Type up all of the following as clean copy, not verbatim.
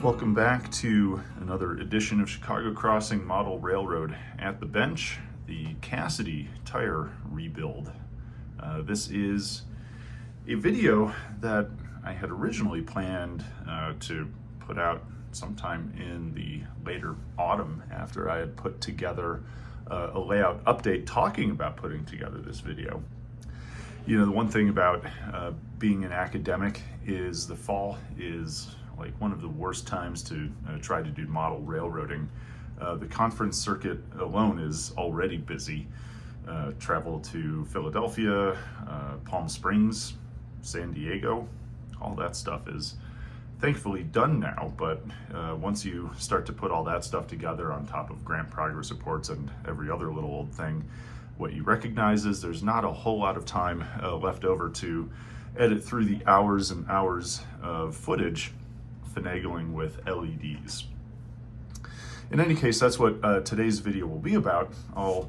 Welcome back to another edition of Chicago Crossing Model Railroad at the Bench, the Cassidy tire rebuild. This is a video that I had originally planned to put out sometime in the later autumn after I had put together a layout update talking about putting together this video. You know, the one thing about being an academic is the fall is like one of the worst times to try to do model railroading. The conference circuit alone is already busy. Travel to Philadelphia, Palm Springs, San Diego, all that stuff is thankfully done now, but once you start to put all that stuff together on top of grant progress reports and every other little old thing, what you recognize is there's not a whole lot of time left over to edit through the hours and hours of footage finagling with LEDs. In any case, that's what today's video will be about. I'll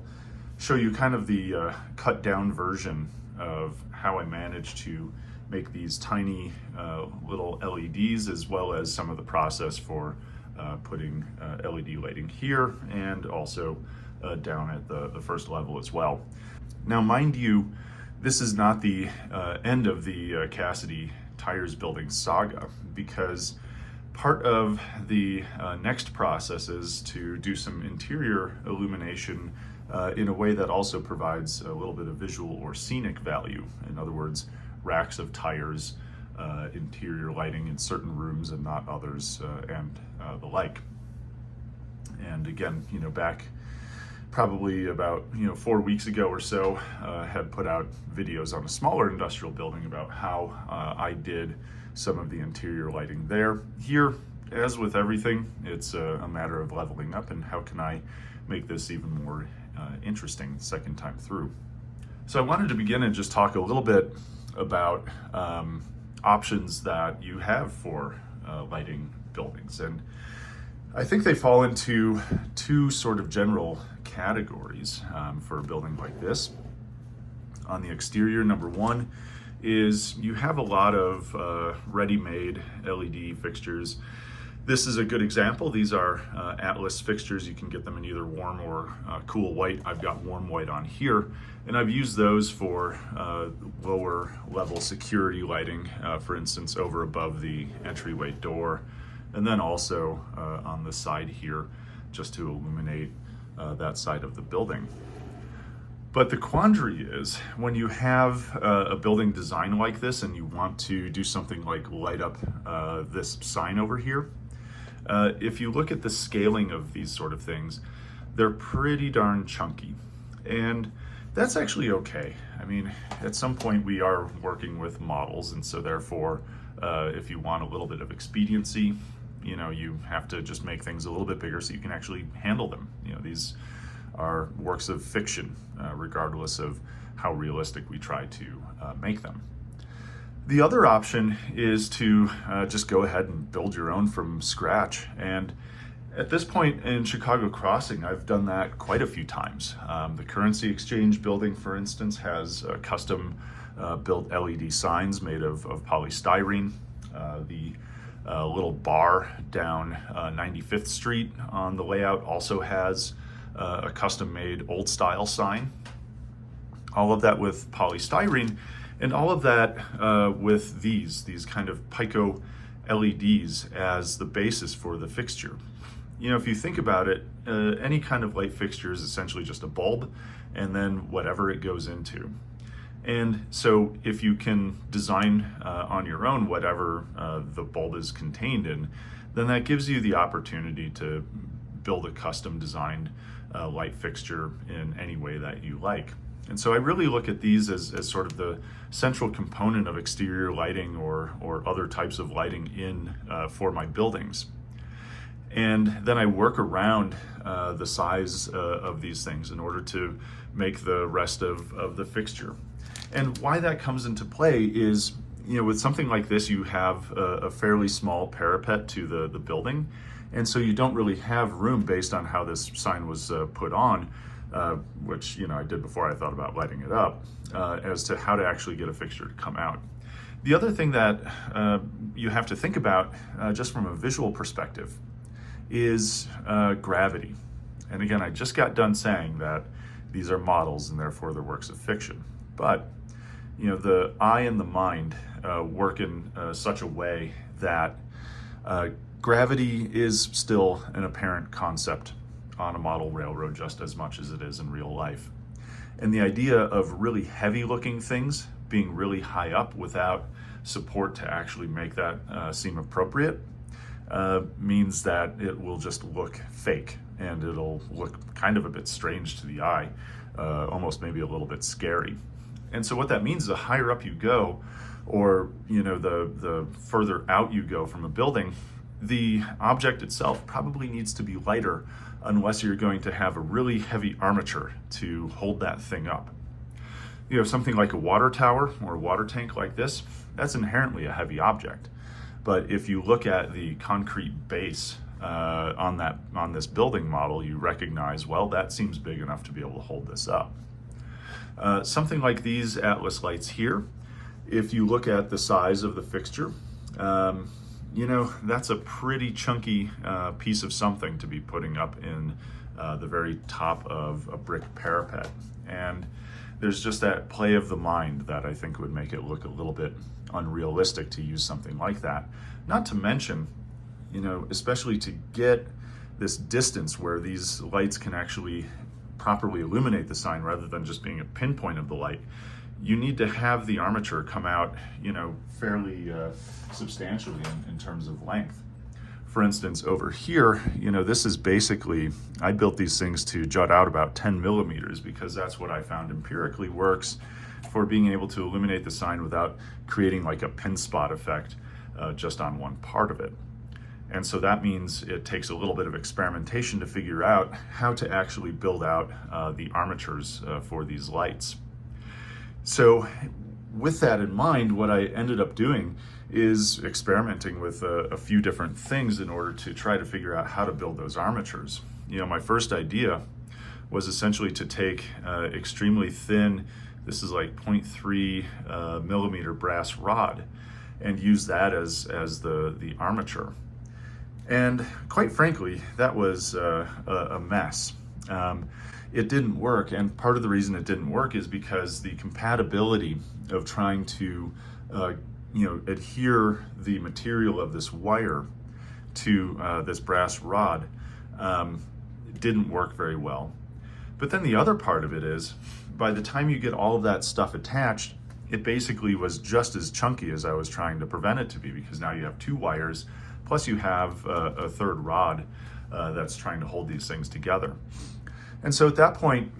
show you kind of the cut down version of how I managed to make these tiny little LEDs, as well as some of the process for putting LED lighting here and also down at the first level as well. Now, mind you, this is not the end of the Cassidy tires building saga, because part of the next process is to do some interior illumination in a way that also provides a little bit of visual or scenic value. In other words, racks of tires, interior lighting in certain rooms and not others, and the like. And again, you know, back probably about 4 weeks ago or so, had put out videos on a smaller industrial building about how I did some of the interior lighting there. Here, as with everything, it's a matter of leveling up and how can I make this even more interesting the second time through. So I wanted to begin and just talk a little bit about options that you have for lighting buildings. And I think they fall into two sort of general categories for a building like this. On the exterior, number one is you have a lot of ready-made LED fixtures. This is a good example. These are Atlas fixtures. You can get them in either warm or cool white. I've got warm white on here, and I've used those for lower level security lighting, for instance, over above the entryway door, and then also on the side here, just to illuminate that side of the building. But the quandary is when you have a building design like this and you want to do something like light up this sign over here, if you look at the scaling of these sort of things, they're pretty darn chunky. And that's actually okay. I mean, at some point we are working with models, and so therefore, if you want a little bit of expediency, you know, you have to just make things a little bit bigger so you can actually handle them. You know, these are works of fiction, regardless of how realistic we try to make them. The other option is to just go ahead and build your own from scratch. And at this point in Chicago Crossing, I've done that quite a few times. The Currency Exchange building, for instance, has custom built LED signs made of polystyrene. The little bar down 95th Street on the layout also has a custom-made old-style sign. All of that with polystyrene, and all of that with these kind of Pico LEDs as the basis for the fixture. You know, if you think about it, any kind of light fixture is essentially just a bulb and then whatever it goes into. And so if you can design on your own whatever the bulb is contained in, then that gives you the opportunity to build a custom designed light fixture in any way that you like. And so I really look at these as sort of the central component of exterior lighting or other types of lighting in for my buildings. And then I work around the size of these things in order to make the rest of the fixture. And why that comes into play is, you know, with something like this, you have a fairly small parapet to the building. And so you don't really have room based on how this sign was put on, which, you know, I did before I thought about lighting it up, as to how to actually get a fixture to come out. The other thing that you have to think about just from a visual perspective is gravity. And again, I just got done saying that these are models and therefore they're works of fiction. But the eye and the mind work in such a way that gravity is still an apparent concept on a model railroad just as much as it is in real life. And the idea of really heavy looking things being really high up without support to actually make that seem appropriate means that it will just look fake, and it'll look kind of a bit strange to the eye, almost maybe a little bit scary. And so what that means is the higher up you go, or the further out you go from a building, the object itself probably needs to be lighter unless you're going to have a really heavy armature to hold that thing up. Something like a water tower or a water tank like this, that's inherently a heavy object. But if you look at the concrete base on this building model, you recognize, well, that seems big enough to be able to hold this up. Something like these Atlas lights here, if you look at the size of the fixture, that's a pretty chunky piece of something to be putting up in the very top of a brick parapet. And there's just that play of the mind that I think would make it look a little bit unrealistic to use something like that. Not to mention, especially to get this distance where these lights can actually properly illuminate the sign rather than just being a pinpoint of the light, you need to have the armature come out, fairly substantially in terms of length. For instance, over here, this is basically, I built these things to jut out about 10 millimeters because that's what I found empirically works for being able to illuminate the sign without creating like a pin spot effect just on one part of it. And so that means it takes a little bit of experimentation to figure out how to actually build out the armatures for these lights. So with that in mind, what I ended up doing is experimenting with a few different things in order to try to figure out how to build those armatures. My first idea was essentially to take extremely thin, this is like 0.3 millimeter brass rod, and use that as the armature. And quite frankly, that was a mess. It didn't work, and part of the reason it didn't work is because the compatibility of trying to adhere the material of this wire to this brass rod didn't work very well. But then the other part of it is, by the time you get all of that stuff attached, it basically was just as chunky as I was trying to prevent it to be, because now you have two wires, plus you have a third rod that's trying to hold these things together. And so at that point,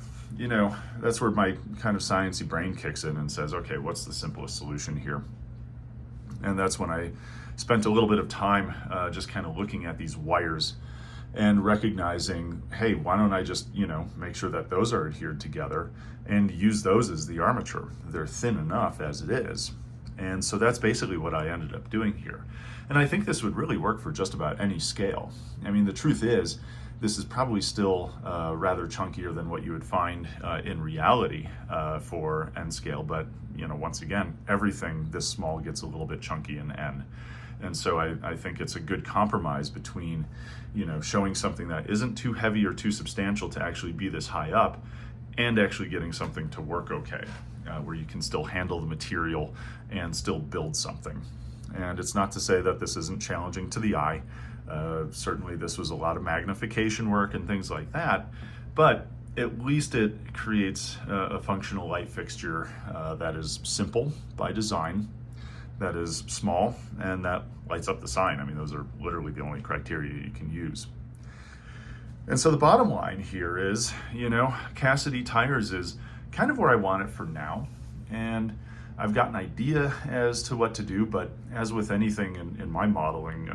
that's where my kind of sciencey brain kicks in and says, okay, what's the simplest solution here? And that's when I spent a little bit of time just kind of looking at these wires and recognizing, hey, why don't I just, make sure that those are adhered together and use those as the armature? They're thin enough as it is. And so that's basically what I ended up doing here. And I think this would really work for just about any scale. I mean, the truth is, this is probably still rather chunkier than what you would find in reality for N scale, but once again, everything this small gets a little bit chunky in N. And so I think it's a good compromise between, showing something that isn't too heavy or too substantial to actually be this high up, and actually getting something to work okay, where you can still handle the material and still build something. And it's not to say that this isn't challenging to the eye. Certainly this was a lot of magnification work and things like that, but at least it creates a functional light fixture that is simple by design, that is small, and that lights up the sign. I mean, those are literally the only criteria you can use. And so the bottom line here is, Cassidy tires is kind of where I want it for now. And I've got an idea as to what to do, but as with anything in my modeling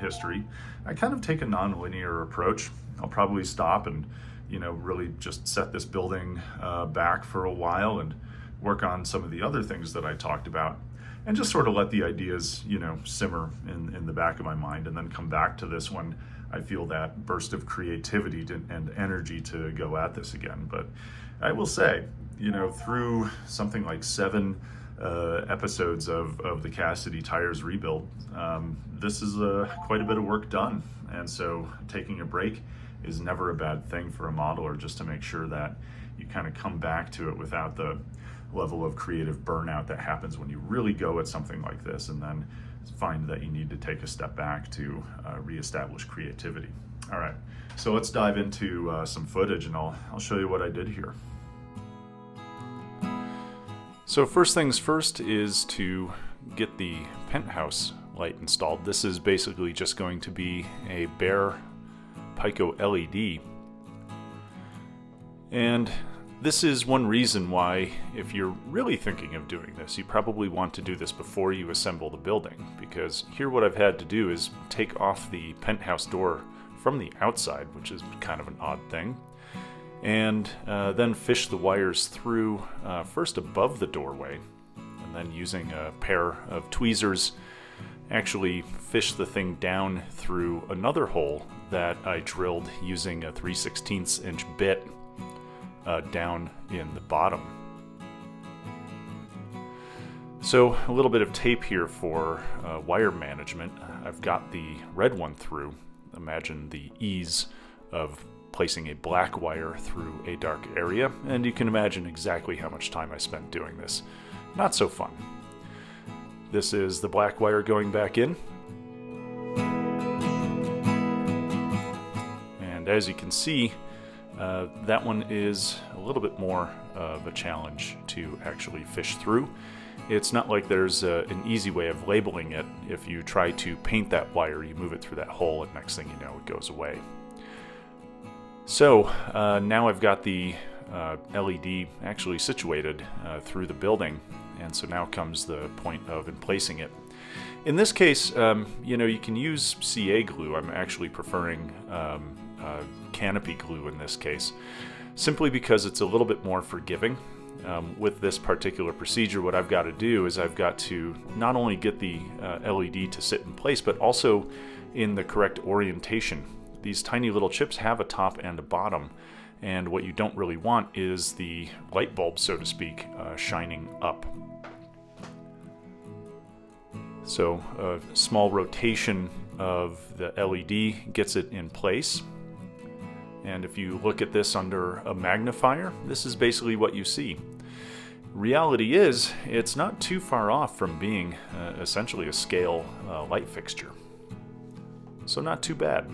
history, I kind of take a non-linear approach. I'll probably stop and, really just set this building back for a while and work on some of the other things that I talked about, and just sort of let the ideas, simmer in the back of my mind, and then come back to this when I feel that burst of creativity and energy to go at this again. But I will say, through something like 7 episodes of the Cassidy tires rebuild, this is quite a bit of work done. And so taking a break is never a bad thing for a modeler, just to make sure that you kind of come back to it without the level of creative burnout that happens when you really go at something like this and then find that you need to take a step back to reestablish creativity. All right, so let's dive into some footage, and I'll show you what I did here. So first things first is to get the Penthouse light installed. This is basically just going to be a bare Pico LED. And this is one reason why, if you're really thinking of doing this, you probably want to do this before you assemble the building, because here what I've had to do is take off the Penthouse door from the outside, which is kind of an odd thing, and then fish the wires through first above the doorway, and then using a pair of tweezers actually fish the thing down through another hole that I drilled using a 3/16 inch bit down in the bottom. So a little bit of tape here for wire management. I've got the red one through. Imagine the ease of placing a black wire through a dark area, and you can imagine exactly how much time I spent doing this. Not so fun. This is the black wire going back in. And as you can see, that one is a little bit more of a challenge to actually fish through. It's not like there's an easy way of labeling it. If you try to paint that wire, you move it through that hole, and next thing you know, it goes away. So now I've got the LED actually situated through the building, and so now comes the point of emplacing it. In this case, you can use CA glue. I'm actually preferring canopy glue in this case, simply because it's a little bit more forgiving. With this particular procedure, what I've got to do is I've got to not only get the LED to sit in place, but also in the correct orientation. These tiny little chips have a top and a bottom, and what you don't really want is the light bulb, so to speak, shining up. So a small rotation of the LED gets it in place. And if you look at this under a magnifier, this is basically what you see. Reality is, it's not too far off from being essentially a scale light fixture. So not too bad.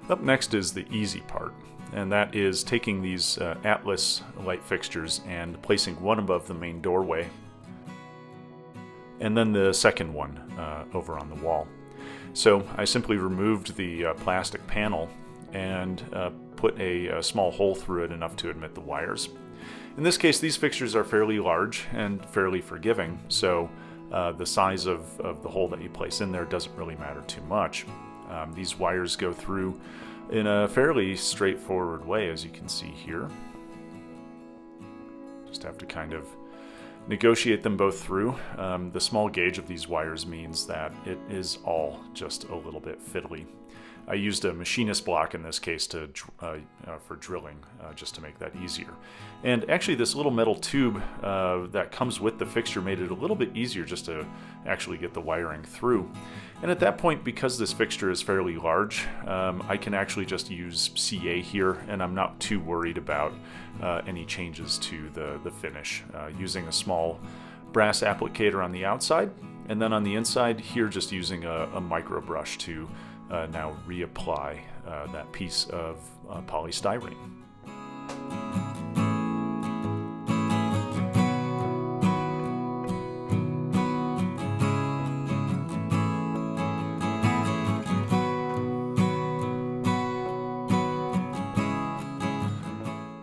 Up next is the easy part, and that is taking these Atlas light fixtures and placing one above the main doorway, and then the second one over on the wall. So I simply removed the plastic panel and put a small hole through it enough to admit the wires. In this case, these fixtures are fairly large and fairly forgiving, so the size of the hole that you place in there doesn't really matter too much. These wires go through in a fairly straightforward way, as you can see here. Just have to kind of negotiate them both through. The small gauge of these wires means that it is all just a little bit fiddly. I used a machinist block in this case for drilling, just to make that easier. And actually this little metal tube that comes with the fixture made it a little bit easier just to actually get the wiring through. And at that point, because this fixture is fairly large, I can actually just use CA here, and I'm not too worried about any changes to the finish. Using a small brass applicator on the outside, and then on the inside here just using a micro brush to now reapply that piece of polystyrene.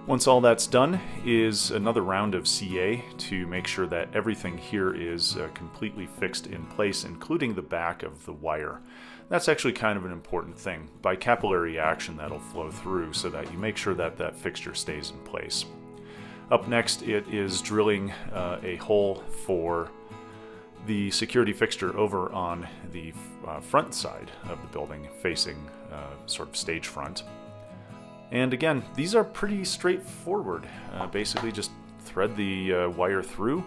Once all that's done is another round of CA to make sure that everything here is completely fixed in place, including the back of the wire. That's actually kind of an important thing. By capillary action, that'll flow through so that you make sure that that fixture stays in place. Up next, it is drilling a hole for the security fixture over on the front side of the building, facing sort of stage front. And again, these are pretty straightforward. Basically just thread the wire through,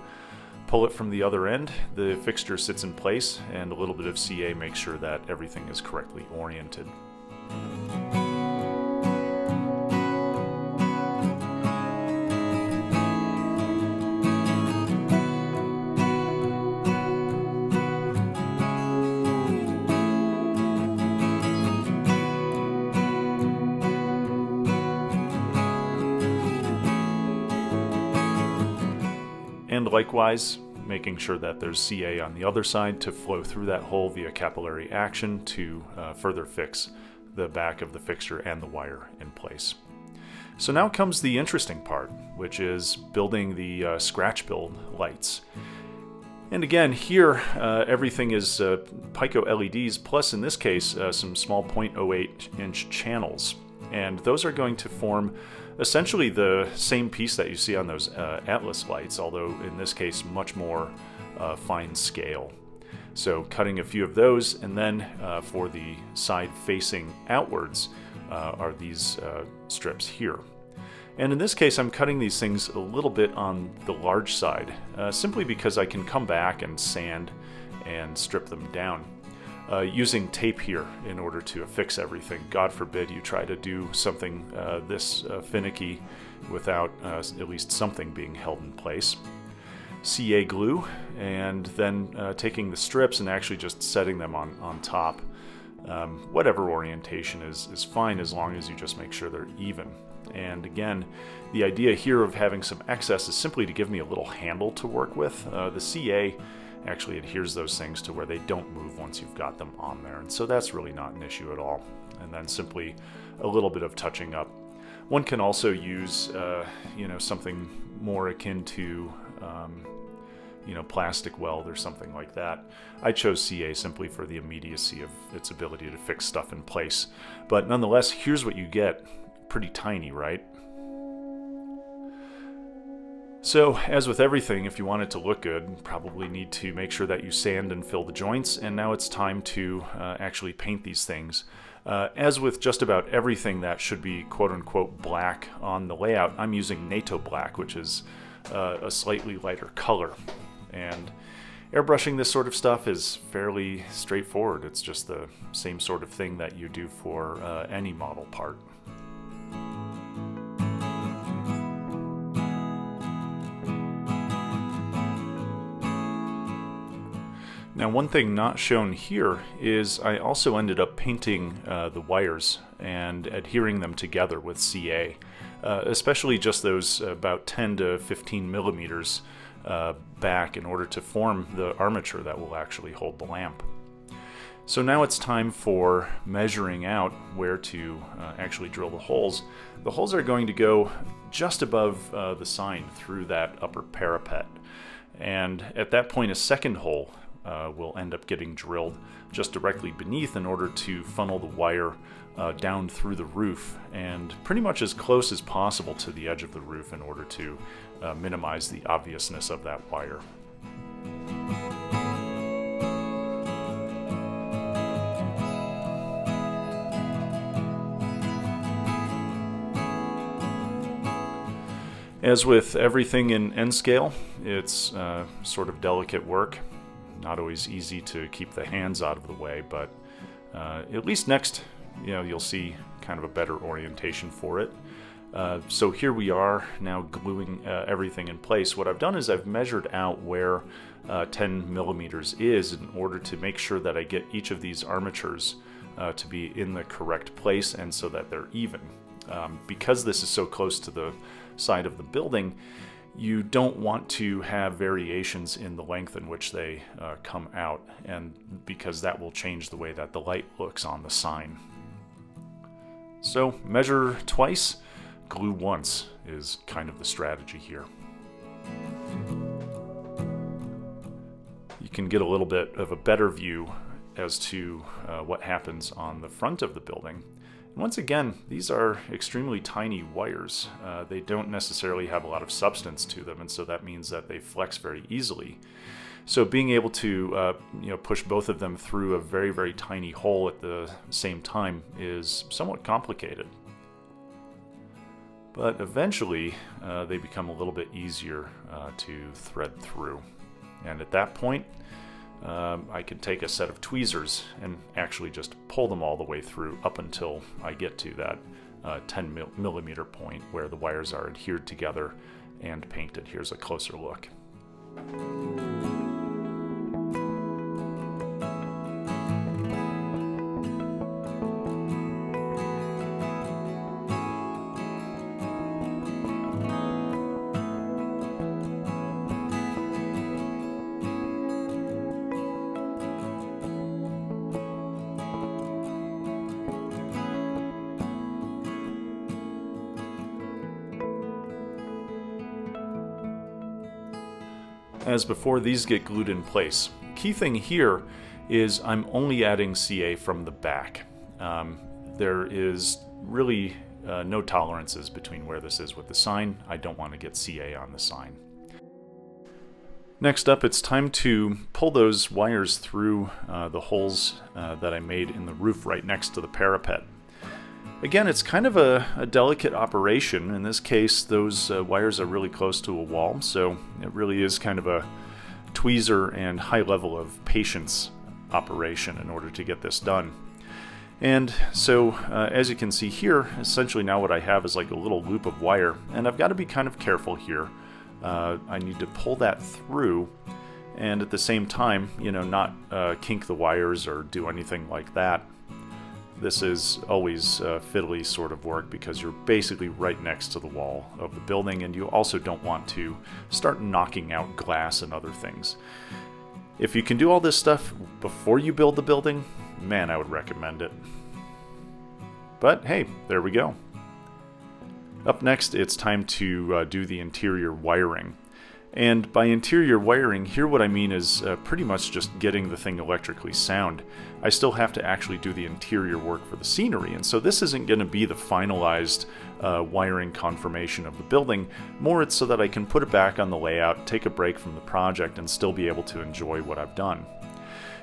pull it from the other end, the fixture sits in place, and a little bit of CA makes sure that everything is correctly oriented. And likewise, making sure that there's CA on the other side to flow through that hole via capillary action to further fix the back of the fixture and the wire in place. So now comes the interesting part, which is building the scratch build lights. And again, here everything is Pico LEDs, plus in this case some small 0.08 inch channels. And those are going to form essentially the same piece that you see on those Atlas lights, although in this case much more fine scale. So cutting a few of those, and then for the side facing outwards are these strips here. And in this case I'm cutting these things a little bit on the large side, simply because I can come back and sand and strip them down. Using tape here in order to affix everything. God forbid you try to do something this finicky without at least something being held in place. CA glue, and then taking the strips and actually just setting them on top. Whatever orientation is fine, as long as you just make sure they're even. And again, the idea here of having some excess is simply to give me a little handle to work with. The CA actually adheres those things to where they don't move once you've got them on there, and so that's really not an issue at all. And then simply a little bit of touching up. One can also use something more akin to plastic weld or something like that. I chose CA simply for the immediacy of its ability to fix stuff in place, but nonetheless, here's what you get. Pretty tiny, right? So, as with everything, if you want it to look good, you probably need to make sure that you sand and fill the joints, and now it's time to actually paint these things. As with just about everything that should be quote-unquote black on the layout, I'm using NATO black, which is a slightly lighter color. And airbrushing this sort of stuff is fairly straightforward. It's just the same sort of thing that you do for any model part. Now, one thing not shown here is I also ended up painting the wires and adhering them together with CA, especially just those about 10 to 15 millimeters back in order to form the armature that will actually hold the lamp. So now it's time for measuring out where to actually drill the holes. The holes are going to go just above the sign through that upper parapet, and at that point a second hole will end up getting drilled just directly beneath in order to funnel the wire down through the roof and pretty much as close as possible to the edge of the roof in order to minimize the obviousness of that wire. As with everything in N-scale, it's sort of delicate work. Not always easy to keep the hands out of the way, but at least next, you'll see kind of a better orientation for it. So here we are now gluing everything in place. What I've done is I've measured out where 10 millimeters is in order to make sure that I get each of these armatures to be in the correct place and so that they're even. Because this is so close to the side of the building, you don't want to have variations in the length in which they come out, and because that will change the way that the light looks on the sign. So measure twice, glue once is kind of the strategy here. You can get a little bit of a better view as to what happens on the front of the building. Once again, these are extremely tiny wires. They don't necessarily have a lot of substance to them, and so that means that they flex very easily. So being able to push both of them through a very, very tiny hole at the same time is somewhat complicated. But eventually they become a little bit easier to thread through. And at that point, I can take a set of tweezers and actually just pull them all the way through up until I get to that 10 millimeter point where the wires are adhered together and painted. Here's a closer look. As before, these get glued in place. Key thing here is I'm only adding CA from the back. There is really no tolerances between where this is with the sign. I don't want to get CA on the sign. Next up, it's time to pull those wires through the holes that I made in the roof right next to the parapet. Again, it's kind of a delicate operation. In this case, those wires are really close to a wall, so it really is kind of a tweezer and high level of patience operation in order to get this done. And so, as you can see here, essentially now what I have is like a little loop of wire, and I've got to be kind of careful here. I need to pull that through, and at the same time, not kink the wires or do anything like that. This is always fiddly sort of work because you're basically right next to the wall of the building, and you also don't want to start knocking out glass and other things. If you can do all this stuff before you build the building, man, I would recommend it. But hey, there we go. Up next, it's time to do the interior wiring. And by interior wiring, here what I mean is pretty much just getting the thing electrically sound. I still have to actually do the interior work for the scenery, and so this isn't going to be the finalized wiring confirmation of the building. More it's so that I can put it back on the layout, take a break from the project, and still be able to enjoy what I've done.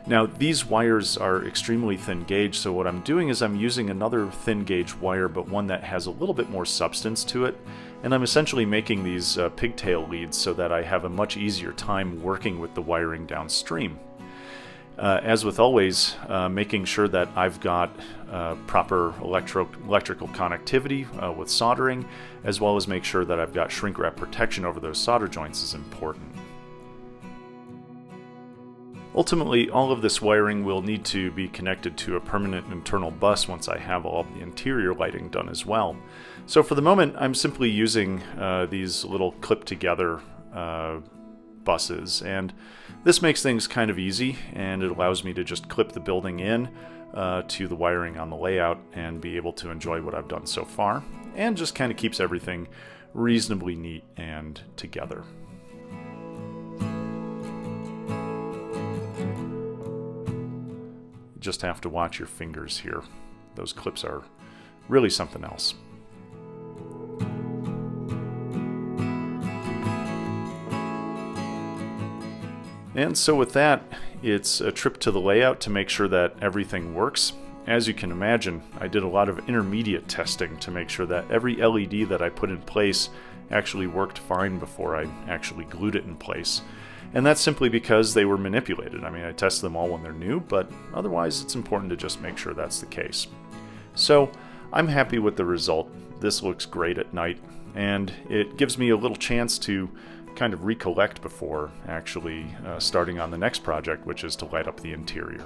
Now, these wires are extremely thin gauge, so what I'm doing is I'm using another thin gauge wire, but one that has a little bit more substance to it, and I'm essentially making these pigtail leads so that I have a much easier time working with the wiring downstream. As with always, making sure that I've got proper electrical connectivity with soldering, as well as make sure that I've got shrink wrap protection over those solder joints is important. Ultimately, all of this wiring will need to be connected to a permanent internal bus once I have all of the interior lighting done as well. So for the moment, I'm simply using these little clip-together buses, and this makes things kind of easy, and it allows me to just clip the building in to the wiring on the layout and be able to enjoy what I've done so far, and just kind of keeps everything reasonably neat and together. Just have to watch your fingers here. Those clips are really something else. And so with that, it's a trip to the layout to make sure that everything works. As you can imagine, I did a lot of intermediate testing to make sure that every LED that I put in place actually worked fine before I actually glued it in place. And that's simply because they were manipulated. I mean, I test them all when they're new, but otherwise it's important to just make sure that's the case. So I'm happy with the result. This looks great at night, and it gives me a little chance to kind of recollect before actually starting on the next project, which is to light up the interior.